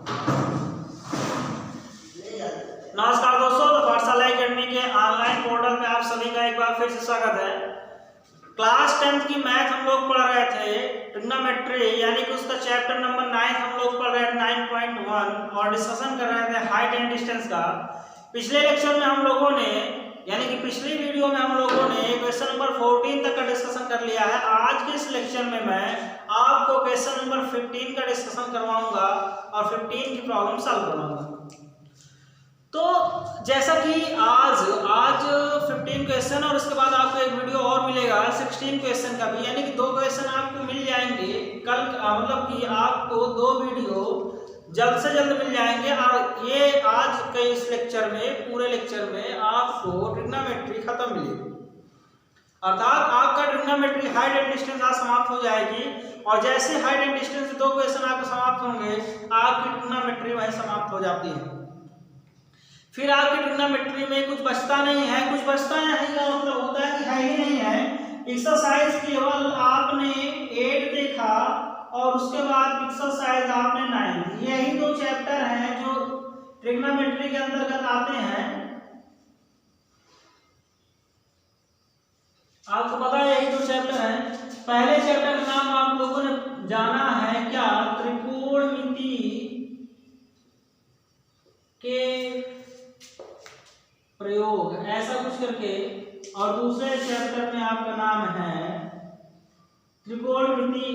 नमस्कार दोस्तों, तो पाठशाला एकेडमी के ऑनलाइन पोर्टल में आप सभी का एक बार फिर से स्वागत है। क्लास 10th की मैथ हम लोग पढ़ रहे थे, ट्रिग्नोमेट्री, यानी कि उसका चैप्टर नंबर 9 हम लोग पढ़ रहे थे 9.1 और डिस्कशन कर रहे थे हाइट एंड डिस्टेंस का। पिछले लेक्चर में हम लोगों ने, यानी कि पिछली वीडियो में हम लोगों ने क्वेश्चन नंबर 14 तक का डिस्कशन कर लिया है। आज के इस लेक्चर में मैं आपको क्वेश्चन नंबर 15 का डिस्कशन करवाऊंगा और 15 की प्रॉब्लम सॉल्व करवाऊंगा। तो जैसा कि आज 15 क्वेश्चन और उसके बाद आपको एक वीडियो और मिलेगा 16 क्वेश्चन का भी, यानी कि 2 क्वेश्चन आपको मिल जाएंगे कल, मतलब कि आपको 2 वीडियो जल्द से जल्द मिल जाएंगे। और ये आज के इस लेक्चर में, पूरे लेक्चर में आपको ट्रिग्नोमेट्री खत्म मिलेगी, अर्थात आपका ट्रिग्नोमेट्री हाइट एंड डिस्टेंस आज समाप्त हो जाएगी। और जैसे हाइट एंड डिस्टेंस 2 क्वेश्चन आपको समाप्त होंगे, आपकी ट्रिग्नोमेट्री वहीं समाप्त हो जाती है। फिर आपकी ट्रिग्नोमेट्री में कुछ बचता नहीं है, कुछ बचता है का मतलब होता है कि है ही नहीं है। एक्सरसाइज केवल आपने 8 देखा और उसके बाद एक्सरसाइज आपने 9, यही 2 चैप्टर हैं जो ट्रिग्नोमेट्री के अंतर्गत आते हैं। आपको पता है यही 2 चैप्टर हैं। पहले चैप्टर का नाम आप लोगों ने जाना है क्या, त्रिकोणमिति के प्रयोग, ऐसा कुछ करके, और दूसरे चैप्टर में आपका नाम है त्रिकोणमिति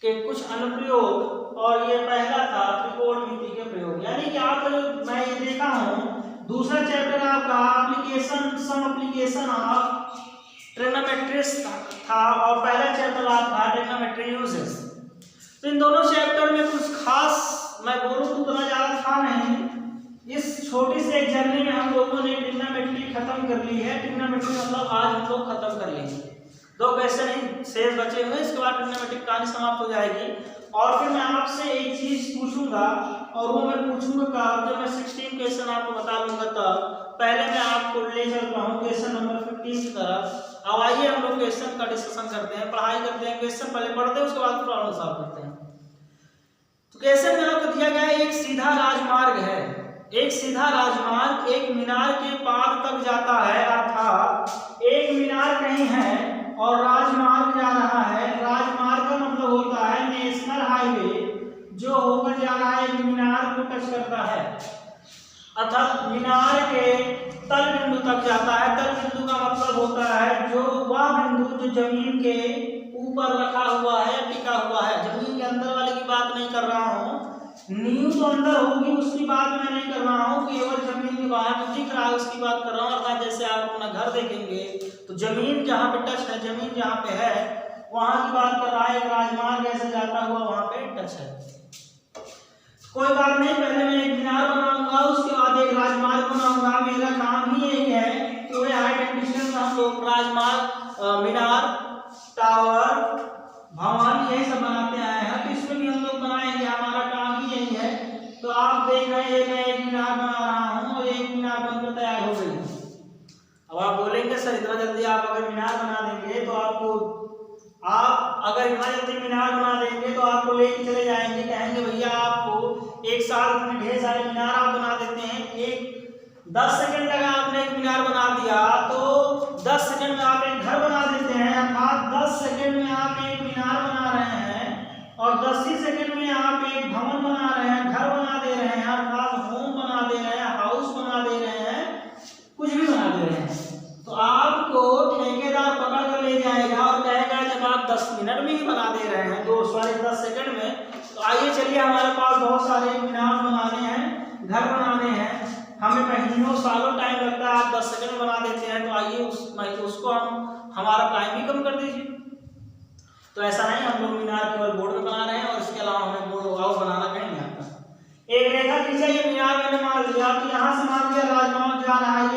के कुछ अनुप्रयोग, और ये पहला था त्रिकोणमिति के प्रयोग। यानी कि आप मैं ये देखा हूं, दूसरा चैप्टर आपका application, some application of trigonometry था और पहला चैप्टर आपका ट्रिग्नोमेट्री यूजेस। तो इन दोनों चैप्टर में कुछ खास मैं बोलूं तो उतना ज्यादा था नहीं। इस छोटी से एक जर्नी में हम लोगों ने ट्रिग्नोमेट्री खत्म कर ली है। ट्रिग्नोमेट्री मतलब आज हम लोग खत्म कर लेंगे, 2 क्वेश्चन ही शेष बचे हुए, इसके बाद ट्रिग्नोमेट्री कहानी समाप्त हो जाएगी। और फिर मैं आपसे एक चीज पूछूंगा, और वो मैं पूछूंगा जब मैं 16 क्वेश्चन आपको बता दूंगा, तब पहले मैं आपको ले चलता हूँ क्वेश्चन नंबर 15 की तरफ। अब आइए हम लोग क्वेश्चन का डिस्कशन करते हैं, पढ़ाई करते हैं, क्वेश्चन पहले पढ़ते हैं, उसके बाद प्रॉब्लम सॉल्व करते हैं। तो क्वेश्चन में आपको दिया गया है, एक सीधा राजमार्ग है, एक सीधा राजमार्ग एक मीनार के पार तक जाता है, अर्थात एक मीनार कहीं है और राजमार्ग जा रहा है। राजमार्ग का मतलब होता है नेशनल हाईवे, जो होकर जा रहा है एक मीनार को टच करता है, अर्थात मीनार के तल बिंदु तक जाता है। तल बिंदु का मतलब होता है जो वह बिंदु जो जमीन के ऊपर रखा हुआ है, टिका हुआ है। जमीन के अंदर वाले की बात नहीं कर रहा हूँ, नींव तो अंदर होगी उसकी बात मैं नहीं कर रहा हूँ, केवल जमीन के बाहर जो दिख रहा है उसकी बात कर रहा हूँ। अर्थात जैसे आप अपना घर देखेंगे तो जमीन जहाँ पे टच है, जमीन जहाँ पे है वहां की बात कर रहा है। एक राजमार्ग ऐसे जाता हुआ वहां पे टच है। कोई बात नहीं, पहले मैं एक मीनार बनाऊंगा, उसके बाद एक राजमार्ग बनाऊंगा। मेरा काम ही यही है, पूरे हाइट एंड डिस्टेंस में हम लोग राजमार्ग, मीनार, टावर, भवन यही सब बनाते आए हैं, तो इसमें भी हम लोग बनाएंगे, हमारा काम ही यही है। तो आप देख रहे हैं मैं एक मीनार बना रहा हूँ और एक मीनार बनकर तैयार हो गई। अब आप बोलेंगे सर इतना जल्दी आप अगर मीनार बना देंगे तो आप अगर इतना जल्दी मीनार बना देंगे तो आपको लेके चले जाएंगे, कहेंगे भैया आपको एक साल में ढेर सारे मीनार आप बना देते हैं, एक 10 सेकंड लगा आपने एक मीनार बना दिया तो 10 सेकंड में आप एक घर बना देते हैं। अर्थात 10 सेकंड में आप एक मीनार बना रहे हैं और 10 ही सेकंड में आप एक भवन बना रहे हैं, घर बना दे रहे हैं, अर्थात होम बना दे रहे हैं, हाउस बना दे रहे हैं, कुछ भी बना दे रहे हैं। तो आपको ठेकेदार पकड़ कर ले जाएगा और कहेगा जब आप 10 मिनट में ही बना दे रहे हैं, 10 सेकंड में, तो आइए चलिए हमारे पास बहुत सारे मीनार बनाने हैं, घर बनाने हैं, हमें महीनों सालों टाइम लगता है, आप 10 सेकंड में बना देते हैं, तो आइए उसको हम हमारा टाइम भी कम कर दीजिए। तो ऐसा नहीं, हम लोग मीनार केवल बोर्ड में बना रहे हैं और इसके अलावा हमें बोर्ड बनाना कहीं नहीं आता। एक रेखा खींचा, ये मीनार मैंने मान लिया, तो यहाँ से मान लिया राजमार्ग जा रहा है,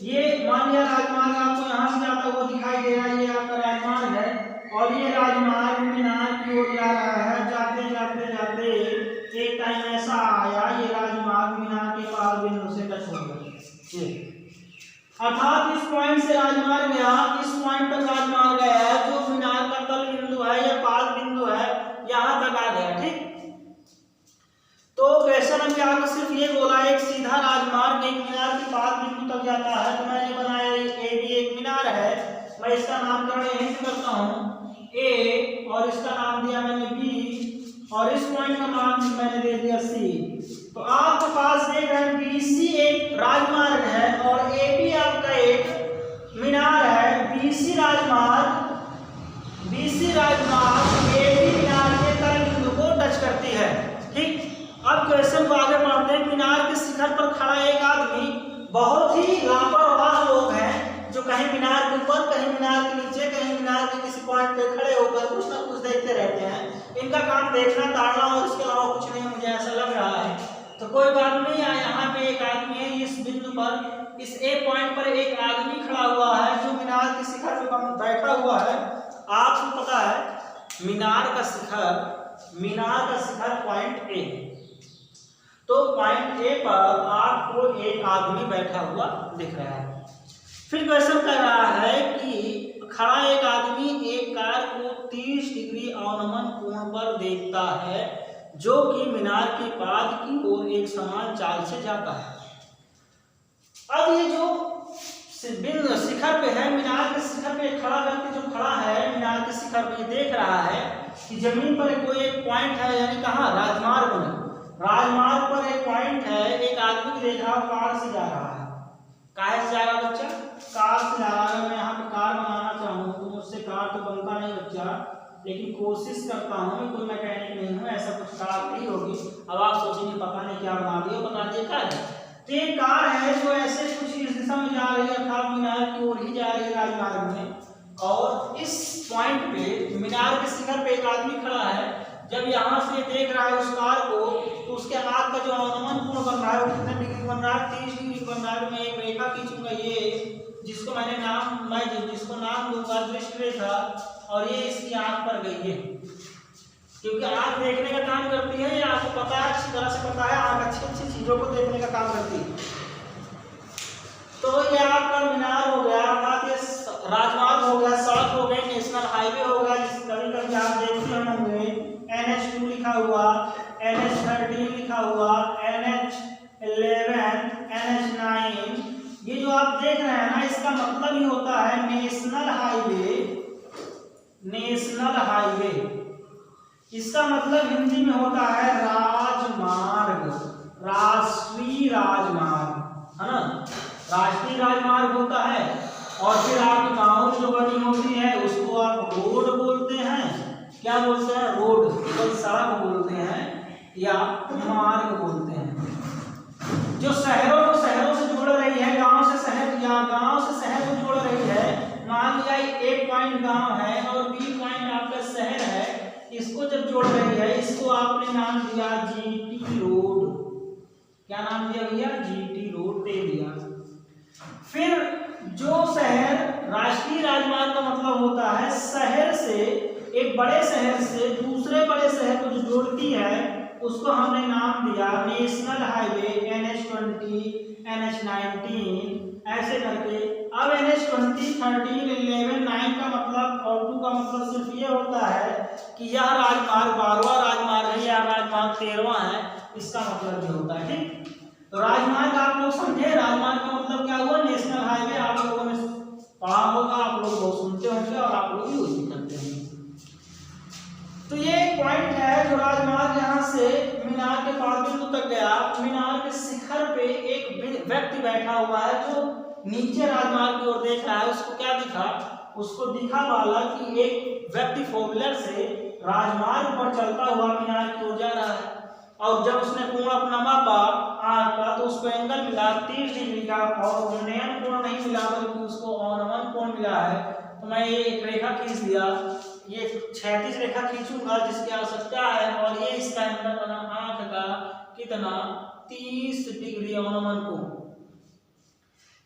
ये मान लिया राजमार्ग आपको यहाँ से जाता हुआ दिखाई दे रहा है, ये आपका राजमार्ग है और ये राजमार्ग मीनार की ओर जा रहा है। जाते जाते जाते एक टाइम ऐसा आया, ये राजमार्ग मीनार के पास बिंदु से टच हो गया, अर्थात इस पॉइंट से राजमार्ग गया, इस पॉइंट तक राजमार्ग गया, जो मीनार का तल बिंदु है या पाद बिंदु है यहाँ तक आ गया। ठीक, लगभग एक मीनार के पास बिंदु तक जाता है। तो मैंने बनाया ए बी एक मीनार है, मैं इसका नामकरण यहीं से करता हूँ ए, और इसका नाम दिया मैंने बी, और इस पॉइंट का नाम मैंने दे दिया सी। तो आपके पास देख रहे हैं बीसी एक राजमार्ग है और ए बी आपका एक मीनार है। बीसी राजमार्ग ए बी मीनार के तल बिंदु को टच करती है। ठीक, अब क्वेश्चन को आगे बढ़ते हैं। मीनार के शिखर पर खड़ा एक आदमी, बहुत ही लापरवाह लोग हैं जो कहीं मीनार के ऊपर, कहीं मीनार के नीचे, कहीं मीनार के किसी पॉइंट पे खड़े होकर कुछ ना कुछ देखते रहते हैं। इनका काम देखना ताड़ना और इसके अलावा कुछ नहीं, मुझे ऐसा लग रहा है। तो कोई बात नहीं है, यहाँ पे एक आदमी है, इस बिंदु पर, इस ए पॉइंट पर एक आदमी खड़ा हुआ है जो मीनार के शिखर पर बैठा हुआ है। आपको पता है मीनार का शिखर पॉइंट ए, तो पॉइंट ए पर आपको एक आदमी बैठा हुआ दिख रहा है। फिर क्वेश्चन कह रहा है कि खड़ा एक आदमी एक कार को 30 डिग्री अवनमन कोण पर देखता है जो कि मीनार के पाद की ओर एक समान चाल से जाता है। अब ये जो शिखर पे है, मीनार के शिखर पे खड़ा व्यक्ति जो खड़ा है मीनार के शिखर पे, देख रहा है कि जमीन पर कोई एक पॉइंट है, यानी कहाँ, राजमार्ग में, राजमार्ग पर एक पॉइंट है। एक आदमी को देख रहा है, कार से जा रहा है। काहे से जा रहा है बच्चा? कार से जा रहा है। मैं यहाँ पे कार बनाना चाहूँ तो मुझसे कार तो बनता नहीं बच्चा, लेकिन कोशिश करता हूँ। कोई मैकेनिक नहीं हूँ, ऐसा कुछ कार नहीं होगी। अब आप सोचेंगे पता नहीं क्या बना दिया, बता दिए कार है। तो एक कार है जो ऐसे कुछ इस दिशा में जा रही है, अर्थात मीनार की ओर ही जा रही है राजमार्ग में। और इस पॉइंट पे मीनार के शिखर पे एक आदमी खड़ा है। जब यहाँ से देख रहा है उस कार को, तो उसके हाथ का जो अवनमन कोण बन रहा है वो कितने डिग्री बन रहा है? 30 डिग्री बन रहा है। मैं एक रेखा खींचूंगा, ये जिसको जिसको नाम दूंगा दृष्टि रेखा, और ये इसकी आंख पर गई है, क्योंकि आंख देखने का काम करती है। ये आपको पता है, अच्छी तरह से पता है, आंख अच्छी चीजों को देखने का काम करती है। तो ये आपका मीनार हो गया, अर्थात ये राजमार्ग हो गया, सड़क हो गई, नेशनल हाईवे हो गया, जिस कभी आप देखते होंगे NH2 लिखा हुआ, NH13 लिखा हुआ, NH11, NH9। ये जो आप देख रहे हैं ना, इसका मतलब ही होता है नेशनल हाईवे। इसका मतलब हिंदी में होता है राजमार्ग, राष्ट्रीय राजमार्ग, है ना, राष्ट्रीय राजमार्ग होता है। और फिर आपके गाँव में जो बनी होती है उसको आप रोड बोलते हैं। क्या बोलते हैं? रोड, केवल सड़क बोलते हैं या मार्ग बोलते हैं। जो शहरों से जोड़ रही है, गांव से शहर या गांव से शहर को जोड़ रही है। मान लिया एक पॉइंट गांव है और बी पॉइंट आपका शहर है, इसको जब जोड़ रही है, इसको आपने नाम दिया GT रोड। क्या नाम दिया भैया? GT रोड दे दिया। फिर जो शहर, राष्ट्रीय राजमार्ग का मतलब होता है शहर से, एक बड़े शहर से दूसरे बड़े शहर को जो जोड़ती है, उसको हमने नाम दिया नेशनल हाईवे, NH20, NH19, ऐसे करके। अब NH20, 13, 11, 9 का मतलब और 2 का मतलब सिर्फ ये होता है कि यह राजमार्ग 12वां राजमार्ग है या राजमार्ग 13वां है, इसका मतलब ये होता है। ठीक, तो राजमार्ग आप लोग समझे, राजमार्ग का मतलब क्या हुआ? National highway. आप लोगों ने पढ़ा होगा, आप लोग बहुत सुनते होंगे और आप लोग यूज भी करते होंगे। तो ये एक पॉइंट है जो राजमार्ग यहाँ से मीनार के पादबिंदु तक गया। मीनार के शिखर पे एक व्यक्ति बैठा हुआ है जो नीचे राजमार्ग की ओर देख रहा है। उसको क्या दिखा? उसको दिखा वाला कि एक व्यक्ति फोर व्हीलर से राजमार्ग पर चलता हुआ मीनार की ओर जा रहा है। और जब उसने कोण अपना मापा आंख का, तो उसको एंगल मिला 30 डिग्री का, और उन्नयन कोण नहीं मिला बल्कि उसको अवनमन कोण मिला है। तो मैं ये एक रेखा खींच लिया, ये क्षैतिज रेखा खींचूंगा जिसकी आवश्यकता है, और ये इसका एंगल बना आंख का कितना? 30 डिग्री अवनमन कोण,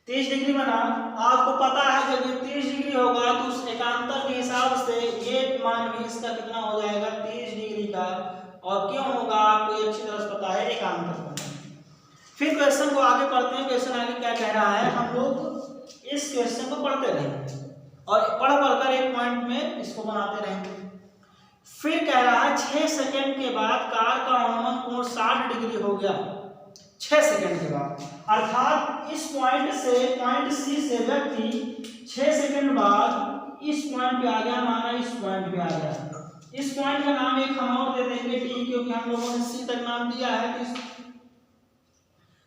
30 डिग्री बना। आपको पता है जब ये 30 डिग्री होगा तो उस एकांतर के हिसाब से ये मान भी इसका कितना हो जाएगा? 30 डिग्री का। और क्यों होगा आपको ये अच्छी तरह से पता है, एकांतर बना। फिर क्वेश्चन को आगे पढ़ते हैं। क्वेश्चन आगे क्या कह रहा है, हम लोग इस क्वेश्चन को पढ़ते रहेंगे और पढ़कर एक पॉइंट में इसको बनाते रहेंगे। फिर कह रहा है 6 सेकंड के बाद कार का अवनमन कोण 60 डिग्री हो गया। 6 सेकंड के बाद, अर्थात इस पॉइंट सी से व्यक्ति 6 सेकंड बाद इस पॉइंट पे आ गया, माना इस पॉइंट पे आ गया। इस पॉइंट का नाम एक हम और दे देंगे डी, क्योंकि हम लोगों ने सी तक नाम दिया है,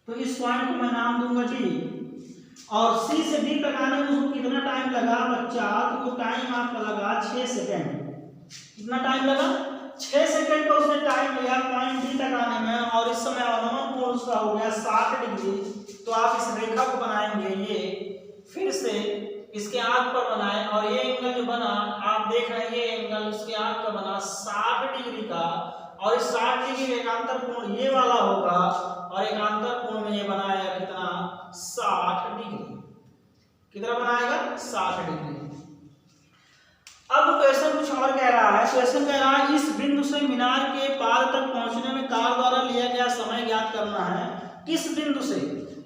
तो इस पॉइंट को मैं नाम दूंगा डी। और सी से डी तक आने में उसको कितना टाइम लगा बच्चा, तो वो टाइम आपका लगा 6 सेकंड। कितना टाइम लगा? 6 सेकंड का उसने टाइम लिया पॉइंट डी तक आने में, और इस समय अवनमन कोण उसका हो गया 60 डिग्री। तो आप इस रेखा को बनाएंगे, ये फिर से इसके आंख पर बनाए, और ये एंगल जो बना आप देख रहे हैं, ये एंगल उसके आंख का बना 60 डिग्री का, और इस 60 डिग्री एकांतर कोण ये वाला होगा, और एकांतर कोण में ये बनाएगा कितना? 60 डिग्री। कितना बनाएगा? 60 डिग्री। अब क्वेश्चन कुछ और कह रहा है। क्वेश्चन कह रहा है इस बिंदु से मीनार के पार तक पहुंचने में कार द्वारा लिया गया समय ज्ञात करना है। किस बिंदु से?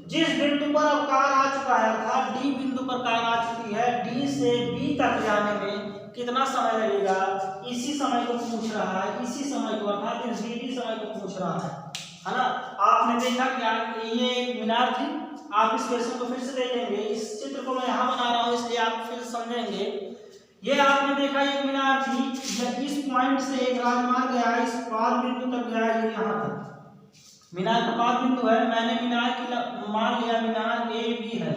जिस बिंदु पर अब कार आ चुका है, अर्थात डी बिंदु पर कार आ चुकी है, डी से बी तक जाने में कितना समय लगेगा, इसी समय को पूछ रहा है। इसी समय को, अर्थात इस डी समय को पूछ रहा है ना। आपने देखा क्या, ये एक मीनार थी। आप इस क्वेश्चन को फिर से देखेंगे, इस चित्र को मैं यहाँ बना रहा हूँ इसलिए आप फिर समझेंगे। ये आपने देखा एक मीनार थी, इस पॉइंट से एक राजमार्ग गया, इस पाद बिंदु तक गया, ये यहाँ तक मीनार का पाद बिंदु है। मैंने मीनार की मान लिया मीनार ए बी है,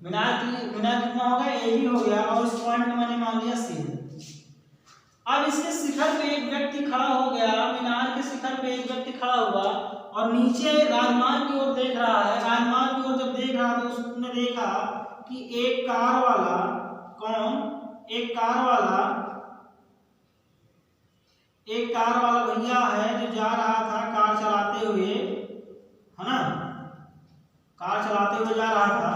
मीनार कितना हो गया? ए बी हो गया, और इस पॉइंट को मैंने मान लिया सी। अब इसके शिखर पे एक व्यक्ति खड़ा हो गया, मीनार के शिखर पे एक व्यक्ति खड़ा हुआ और नीचे राजमार्ग की ओर देख रहा है। राजमार्ग की ओर जब देख रहा तो उसने देखा कि एक कार वाला, कौन? एक कार वाला भैया है जो जा रहा था कार चलाते हुए, है ना, कार चलाते हुए जा रहा था,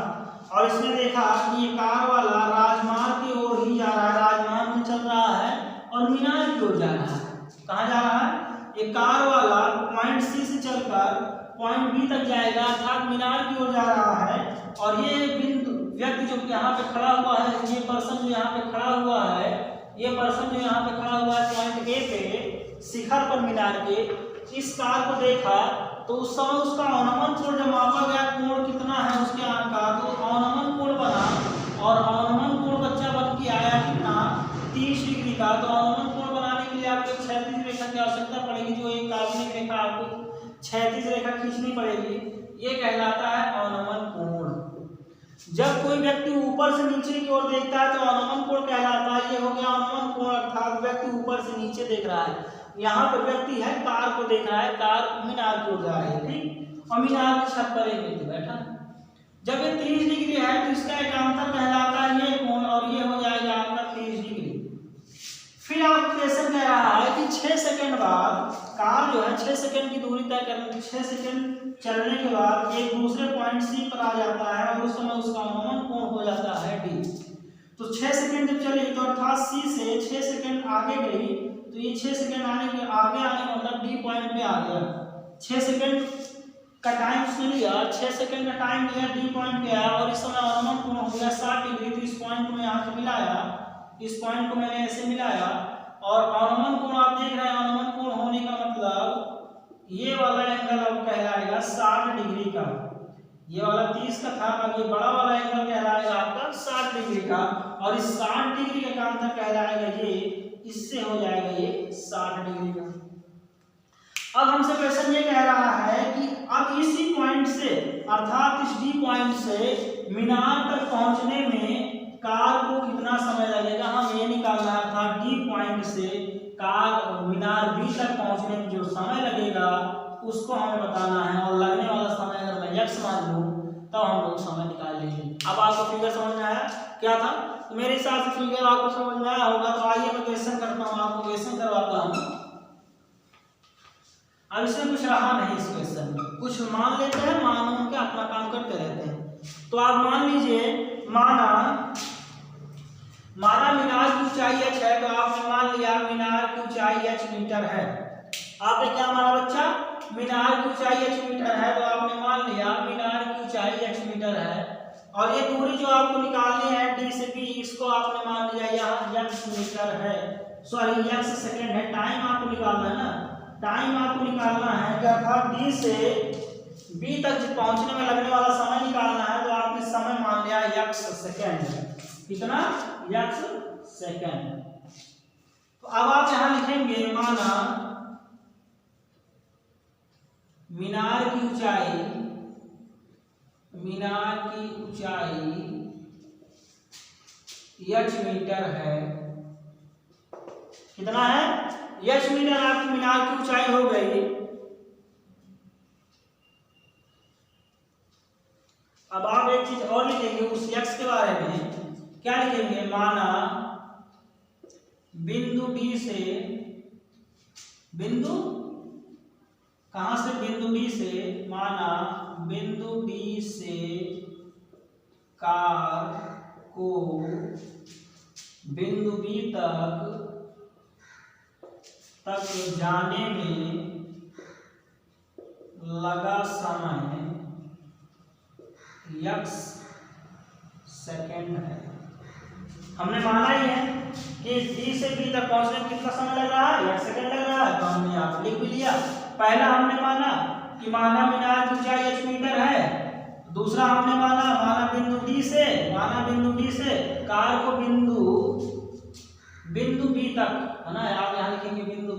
और इसने देखा कि ये कार वाला राजमार्ग की ओर ही जा रहा है, राजमार्ग में चल रहा है और मीनार की ओर जा रहा है। कहाँ जा रहा है? ये कार वाला पॉइंट सी से चलकर पॉइंट बी तक जाएगा, अर्थात मीनार की ओर जा रहा है। और ये बिंदु व्यक्ति जो यहाँ पे खड़ा हुआ है, ये पर्सन जो यहाँ पे खड़ा हुआ है, ये पर्सन जो यहाँ पे खड़ा हुआ है पॉइंट ए पे शिखर पर मीनार के, इस कार को देखा तो उस समय उसका अवनमन कोण जब मापा गया, कोण कितना है उसके आंख का, तो अवनमन कोण बना, और अवनमन कोण बच्चा बन के आया कितना? 30 डिग्री का। तो अवनमन कोण बनाने के लिए आपको क्षैतिज रेखा की आवश्यकता पड़ेगी, जो एक काल्पनिक रेखा आपको क्षैतिज रेखा खींचनी पड़ेगी। ये कहलाता है अवनमन कोण। जब कोई व्यक्ति ऊपर से नीचे की ओर देखता है तो अवनमन कोण कहलाता है। ये हो गया अवनमन कोण, अर्थात व्यक्ति ऊपर से नीचे देख रहा है। यहाँ पर व्यक्ति है, कार को देख रहा है, कार मीनार की ओर जा रही है, ठीक, और मीनार की छत पर एक व्यक्ति बैठा। जब ये 30 डिग्री है तो इसका एकांतर कहलाता है ये कोण, और ये हो जाएगा आपका 30 डिग्री। फिर आप क्वेश्चन कह रहा है कि 6 सेकंड बाद कार जो है 6 सेकंड की दूरी तय करने, 6 सेकंड चलने के बाद एक दूसरे पॉइंट सी पर आ जाता है, और उस समय उसका अवनमन कोण हो जाता है डी। तो 6 सेकंड जब चली तो अर्थात सी से 6 सेकंड आगे गई, तो ये 6 सेकंड आने के आगे आने का मतलब डी पॉइंट पे आ गया। 6 सेकंड का टाइम उसने लिया, 6 सेकंड का टाइम लिया, डी पॉइंट पे आया, और इस समय अवनमन कोण हो गया 60 डिग्री। तो इस पॉइंट को मैं यहाँ से मिलाया, इस पॉइंट को मैंने ऐसे मिलाया, और अवनमन कोण आप देख रहे हैं, अवनमन कोण होने का मतलब ये वाला एंगल अब कहलाएगा 60 डिग्री का। ये वाला 30 का था, अब ये बड़ा वाला एंगल कहलाएगा आपका 60 डिग्री का, और इस 60 डिग्री का एकांतर कहलाएगा ये, इससे हो जाएगा ये 60 डिग्री का। अब हमसे क्वेश्चन ये कह रहा है कि अब इसी पॉइंट से, अर्थात इस डी पॉइंट से मीनार तक पहुंचने में कार को कितना समय लगेगा, हम ये निकालना था। डी पॉइंट से कार मीनार बी तक पहुंचने में जो समय लगेगा उसको हमें बताना है, और लगने वाला समय अगर मैं x मान लूं तो हम लोग समय निकाल लेंगे। अब आपको फिगर समझ में आया क्या था? तो मेरे हिसाब से फिगर आपको समझ में आया होगा। तो आइए मैं क्वेश्चन करता हूँ, आपको क्वेश्चन करवाता हूँ। अब इसमें कुछ रहा नहीं, इस क्वेश्चन में कुछ मान लेते हैं, मान के अपना काम करते रहते हैं। तो आप मान लीजिए, माना मीनार की ऊंचाई h है, तो आपने मान लिया मीनार की ऊंचाई h मीटर है। आपने क्या माना बच्चा? मीनार की ऊंचाई h मीटर है, तो आपने मान लिया मीनार की ऊंचाई h मीटर है। और ये दूरी जो आपको निकालनी है d से b, इसको आपने मान लिया यहाँ x मीटर है, सॉरी x सेकंड है। टाइम आपको निकालना है ना, टाइम आपको निकालना है, अर्थात d से बी तक पहुंचने में लगने वाला समय निकालना है, तो आपने समय मान लिया x सेकेंड। कितना? x second. तो अब आप यहां लिखेंगे माना मीनार की ऊंचाई h मीटर है। कितना है? h मीटर आपकी मीनार की ऊंचाई हो गई। अब आप एक चीज और लिखेंगे उस x के बारे में। क्या लिखेंगे? माना बिंदु D से, बिंदु कहां से? बिंदु D से, माना बिंदु D से कार को बिंदु B तक जाने में लगा समय x सेकेंड है। हमने माना ही है कि D से B तक पहुंचने में कितना समय लग रहा है? x सेकेंड लग रहा है। तो हमने आप लिख भी लिया। पहला हमने माना कि माना मीनार की ऊंचाई h मीटर है। दूसरा हमने माना बिंदु D से कार को बिंदु B तक, है ना, आप यहाँ लिखेंगे बिंदु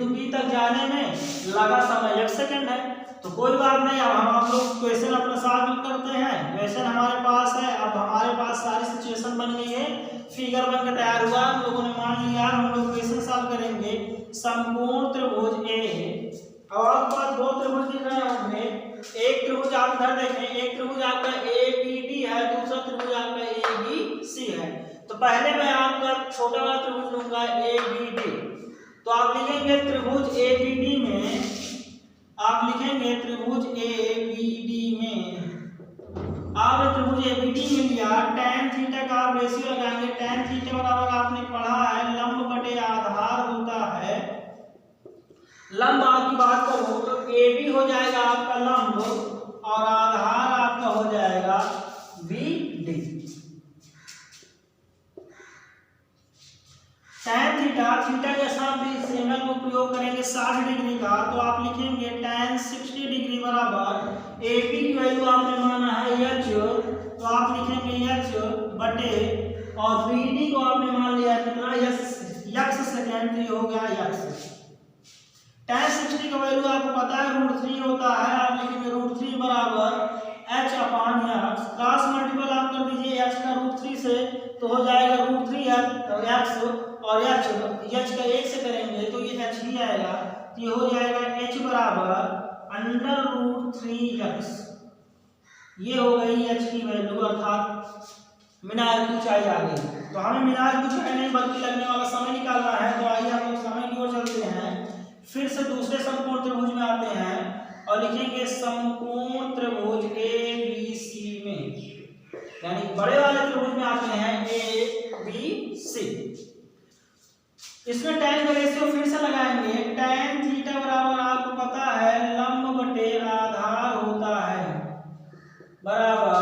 B तक जाने में लगा समय 1 सेकंड है। तो कोई बात नहीं, अब हम लोग क्वेश्चन अपना सॉल्व करते हैं। क्वेश्चन हमारे पास है, अब हमारे पास सारी सिचुएशन बन गई है, फिगर बनकर तैयार हुआ, हम लोगों ने मान लिया। हम लोग क्वेश्चन सॉल्व करेंगे। समकोण त्रिभुज ए, अब आपके पास दो त्रिभुज दिख रहे होंगे। एक त्रिभुज आप इधर देखें, एक त्रिभुज आपका ABD है, दूसरा त्रिभुज आपका ABC है। तो पहले मैं आपका छोटा वाला त्रिभुज लूंगा ABD। तो आप लिखेंगे त्रिभुज ABD में, आप लिखेंगे त्रिभुज ABD में, आपने त्रिभुज ABD में लिया, tan थीटा का आप रेशियो लगाएंगे। tan थीटा बराबर आपने पढ़ा है लंब बटे आधार होता है। लंब आपकी बात करूं तो AB हो जाएगा आपका लंब और आधार आपका हो जाएगा BD। tan थीटा के साथ भी इस एंगल को प्रयोग करेंगे 60 डिग्री का। तो आप लिखेंगे tan 60 डिग्री बराबर AB की वैल्यू आपने माना है h, तो आप लिखेंगे h बटे, और BD को आपने मान लिया कितना? x second. हो गया x। tan 60 का वैल्यू आपको पता है √3 होता है। आप लिखेंगे √3 बराबर h अपान x। क्रॉस मल्टीपल आप कर दीजिए h का √3 से, तो हो जाएगा √3x और h का 1 से करेंगे तो ये h ही आएगा। तो ये हो जाएगा h बराबर √3x। ये हो गई h की वैल्यू, अर्थात मीनार की ऊंचाई आ गई। तो हमें मीनार की ऊंचाई नहीं बल्कि लगने वाला समय निकालना है। तो आइए हम लोग समय की ओर चलते हैं। फिर से दूसरे समकोण त्रिभुज में आते हैं और लिखेंगे समकोण त्रिभुज ABC में, यानी बड़े वाले त्रिभुज में आते हैं ABC। इसमें tan का रेशियो फिर से लगाएंगे। tan थीटा बराबर आपको पता है लंब बटे आधार होता है, बराबर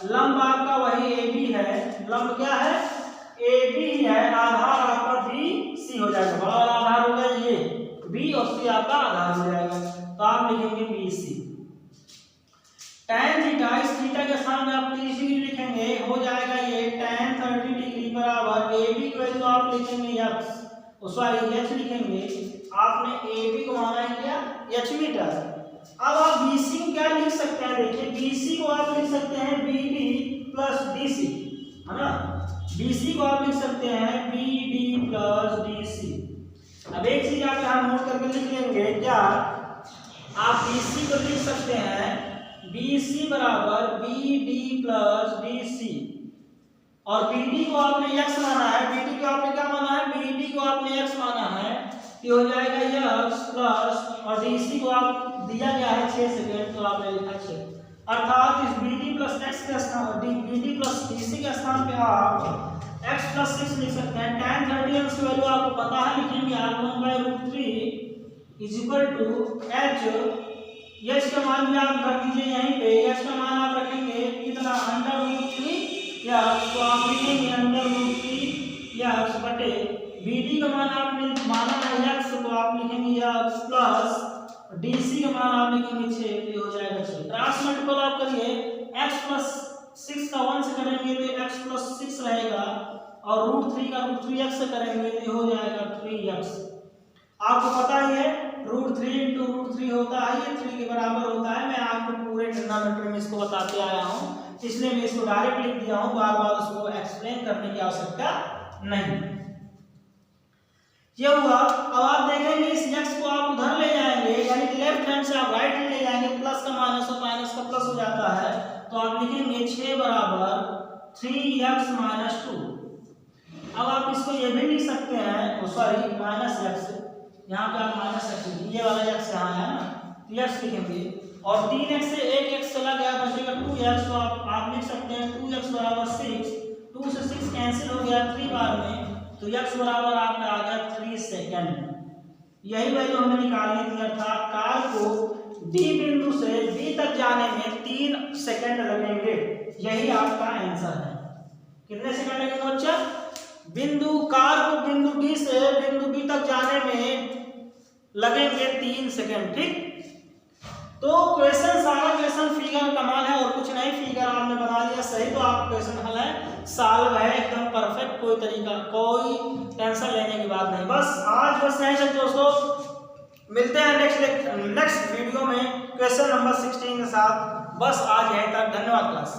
लंब आपका वही AB है। लंब क्या है? AB ही है। आधार आपका BC हो जाएगा। बड़ा वाला आधार होगा ये B और C आपका आधार हो जाएगा। तो आप लिखेंगे BC। tan थीटा, इस थीटा के सामने आप 30 डिग्री लिखेंगे, हो जाएगा ये tan 30 डिग्री बराबर AB की वैल्यू आप लिखेंगे x, सॉरी h लिखेंगे। आपने AB को माना है क्या? h metre. अब आप BC को क्या लिख सकते हैं? देखिए BC को आप लिख सकते हैं BD प्लस DC, है ना। BC को आप लिख सकते हैं BD प्लस DC। अब एक चीज आप यहाँ नोट करके लिख लेंगे। क्या आप BC को लिख सकते हैं BC बराबर BD प्लस DC, और BD को आपने x माना है। BD को आपने क्या माना है? BD को आपने x माना है। ये हो जाएगा x प्लस, और DC को आप दिया गया है 6 सेकेंड, तो आपने लिखा 6। अर्थात इस BD प्लस x के स्थान, BD प्लस DC के स्थान पे आप x प्लस 6 लिख सकते हैं। tan 30 की वैल्यू आपको पता है, लिखेंगे आप 1/√3 इज इक्वल टू h का मान भी आप रख दीजिए यहीं पे। h का मान आप रखेंगे कितना? √3 या, तो आप लिखेंगे √3 या बटे BD का मान आपने माना है x, तो आप लिखेंगे x प्लस DC का मान आप लिखेंगे 6 तो ये हो जाएगा 6। क्रॉस मल्टीपल आप करिए x प्लस 6 का 1 से करेंगे तो x प्लस 6 रहेगा और √3 का √3x से करेंगे तो ये हो जाएगा 3x। आपको पता ही है √3 इंटू √3 होता है, ये 3 के बराबर होता है। मैं आपको पूरे ट्रिग्नोमेट्री में इसको बताते आया हूँ, इसलिए मैं इसको डायरेक्ट लिख दिया हूँ, बार बार उसको एक्सप्लेन करने की आवश्यकता नहीं। ये हुआ। अब आप देखेंगे इस x को आप उधर ले जाएंगे, यानी कि लेफ्ट हैंड से आप राइट हैंड ले जाएंगे, प्लस का माइनस और माइनस का प्लस हो जाता है, तो आप लिखेंगे 6 बराबर 3x माइनस 2। अब आप इसको ये भी लिख सकते हैं, सॉरी माइनस x, यहाँ पे आप माइनस x लिखिए, ये वाला x यहाँ है ना, तो x लिखेंगे और 3x से 1x चला गया, बचेगा 2x, तो आप लिख सकते हैं 2x बराबर 6, 2 से 6 कैंसिल हो गया 3 बार में, तो x बराबर आपका आ गया 3 सेकेंड। यही वैल्यू हमें निकालनी थी, अर्थात कार को D बिंदु से B तक जाने में 3 सेकेंड लगेंगे। यही आपका आंसर है। कितने सेकंड लगेंगे बच्चा? कार को बिंदु D से बिंदु B तक जाने में लगेंगे 3 सेकेंड। ठीक, तो क्वेश्चन, सारा क्वेश्चन फिगर कमाल है और कुछ नहीं, फिगर आपने बना लिया सही तो आप क्वेश्चन हल है, सॉल्व है एकदम परफेक्ट, कोई तरीका, कोई टेंशन लेने की बात नहीं। बस यहीं तक दोस्तों, मिलते हैं नेक्स्ट वीडियो में क्वेश्चन नंबर 16 के साथ। बस आज यहीं तक, धन्यवाद क्लास।